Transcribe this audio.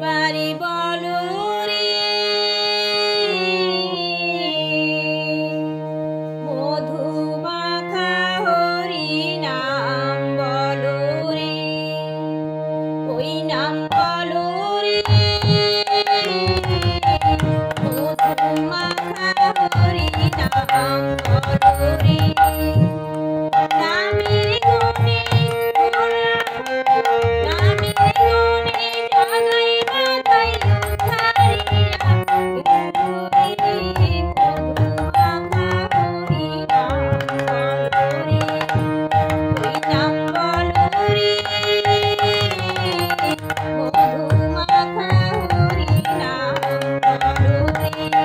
বারে বলো রে মধু মাখা হরি নাম বলো রে ওই নাম বলো রে মধু মাখা হরি নাম বলো রে নামের গুণে নামের গুণে জগাই বাঁধাই উদ্ধারিয়া মধু মাখা হরি নাম বলো রে ওই নাম বলো রে মধু মাখা হরি নাম বলো রে